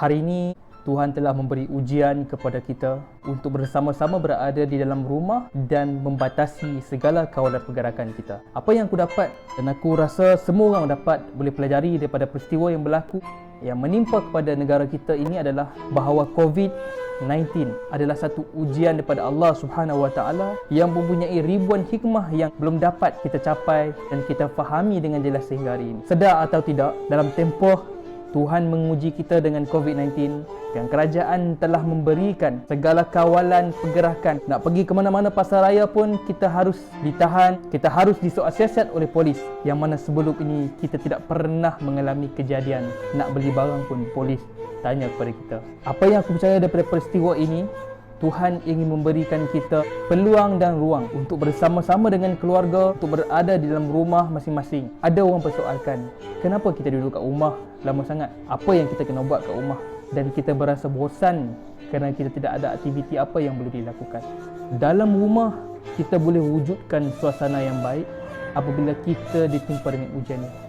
Hari ini Tuhan telah memberi ujian kepada kita untuk bersama-sama berada di dalam rumah dan membatasi segala kawalan pergerakan kita. Apa yang aku dapat, dan aku rasa semua orang dapat boleh pelajari daripada peristiwa yang berlaku yang menimpa kepada negara kita ini adalah bahawa COVID-19 adalah satu ujian daripada Allah Subhanahu Wa Taala yang mempunyai ribuan hikmah yang belum dapat kita capai dan kita fahami dengan jelas sehingga hari ini. Sedar atau tidak, dalam tempoh Tuhan menguji kita dengan COVID-19 yang kerajaan telah memberikan segala kawalan pergerakan. Nak pergi ke mana-mana pasaraya pun kita harus ditahan, kita harus disiasat oleh polis. Yang mana sebelum ini kita tidak pernah mengalami kejadian nak beli barang pun polis tanya kepada kita. Apa yang aku percaya daripada peristiwa ini, Tuhan ingin memberikan kita peluang dan ruang untuk bersama-sama dengan keluarga, untuk berada di dalam rumah masing-masing. Ada orang persoalkan, kenapa kita duduk kat rumah lama sangat? Apa yang kita kena buat kat rumah? Dan kita berasa bosan kerana kita tidak ada aktiviti apa yang boleh dilakukan. Dalam rumah, kita boleh wujudkan suasana yang baik apabila kita ditimpa dengan ujian ini.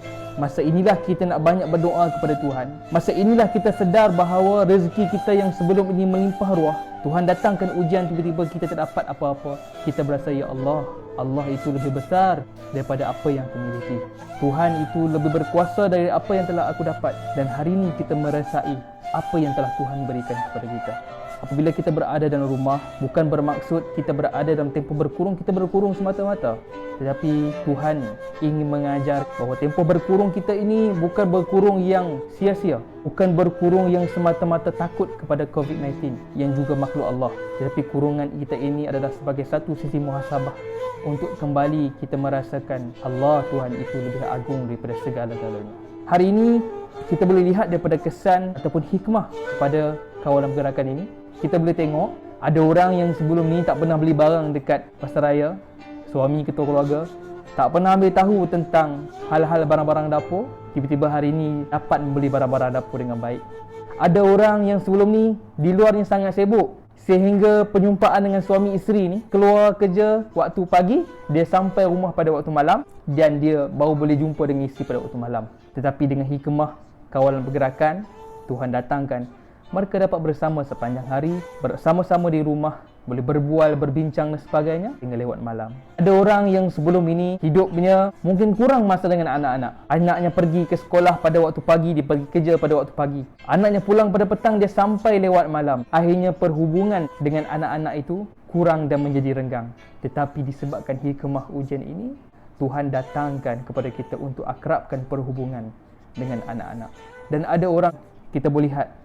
Masa inilah kita nak banyak berdoa kepada Tuhan. Masa inilah kita sedar bahawa rezeki kita yang sebelum ini melimpah ruah, Tuhan datangkan ujian, tiba-tiba kita tak dapat apa-apa. Kita berasa, ya Allah, Allah itu lebih besar daripada apa yang aku miliki. Tuhan itu lebih berkuasa dari apa yang telah aku dapat. Dan hari ini kita merasai apa yang telah Tuhan berikan kepada kita. Apabila kita berada dalam rumah, bukan bermaksud kita berada dalam tempoh berkurung, kita berkurung semata-mata. Tetapi Tuhan ingin mengajar bahawa tempoh berkurung kita ini bukan berkurung yang sia-sia, bukan berkurung yang semata-mata takut kepada COVID-19 yang juga makhluk Allah. Tetapi kurungan kita ini adalah sebagai satu sisi muhasabah untuk kembali kita merasakan Allah Tuhan itu lebih agung daripada segala-galanya. Hari ini kita boleh lihat daripada kesan ataupun hikmah pada kawalan pergerakan ini. Kita boleh tengok ada orang yang sebelum ni tak pernah beli barang dekat pasaraya, suami ketua keluarga, tak pernah ambil tahu tentang hal-hal barang-barang dapur, tiba-tiba hari ini dapat membeli barang-barang dapur dengan baik. Ada orang yang sebelum ni di luarnya sangat sibuk sehingga penyumpaan dengan suami isteri ni, keluar kerja waktu pagi, dia sampai rumah pada waktu malam dan dia baru boleh jumpa dengan isteri pada waktu malam. Tetapi dengan hikmah kawalan pergerakan, Tuhan datangkan mereka dapat bersama sepanjang hari, bersama-sama di rumah, boleh berbual, berbincang dan sebagainya hingga lewat malam. Ada orang yang sebelum ini hidupnya mungkin kurang masa dengan anak-anak. Anaknya pergi ke sekolah pada waktu pagi, dia pergi kerja pada waktu pagi. Anaknya pulang pada petang, dia sampai lewat malam. Akhirnya perhubungan dengan anak-anak itu kurang dan menjadi renggang. Tetapi disebabkan hikmah ujian ini, Tuhan datangkan kepada kita untuk akrabkan perhubungan dengan anak-anak. Dan ada orang kita boleh lihat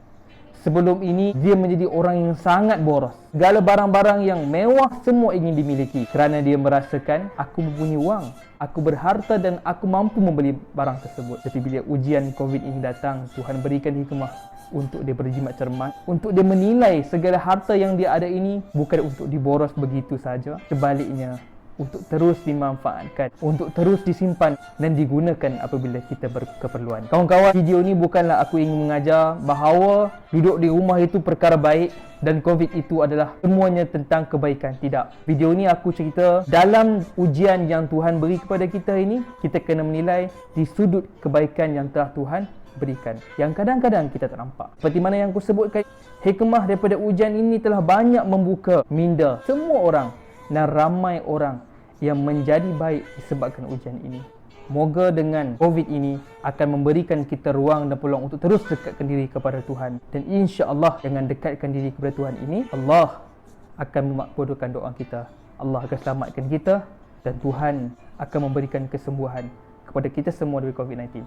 sebelum ini dia menjadi orang yang sangat boros. Segala barang-barang yang mewah semua ingin dimiliki kerana dia merasakan aku mempunyai wang, aku berharta dan aku mampu membeli barang tersebut. Tapi bila ujian COVID ini datang, Tuhan berikan hikmah untuk dia berjimat cermat, untuk dia menilai segala harta yang dia ada ini bukan untuk diboros begitu saja, sebaliknya untuk terus dimanfaatkan, untuk terus disimpan dan digunakan apabila kita berkeperluan. Kawan-kawan, video ni bukanlah aku ingin mengajar bahawa duduk di rumah itu perkara baik dan COVID itu adalah semuanya tentang kebaikan. Tidak. Video ni aku cerita dalam ujian yang Tuhan beri kepada kita ini, kita kena menilai di sudut kebaikan yang telah Tuhan berikan, yang kadang-kadang kita tak nampak. Seperti mana yang aku sebutkan, hikmah daripada ujian ini telah banyak membuka minda semua orang dan ramai orang yang menjadi baik disebabkan ujian ini. Moga dengan COVID ini akan memberikan kita ruang dan peluang untuk terus dekatkan diri kepada Tuhan. Dan insya-Allah dengan dekatkan diri kepada Tuhan ini, Allah akan memakbulkan doa kita. Allah akan selamatkan kita dan Tuhan akan memberikan kesembuhan kepada kita semua dari COVID-19.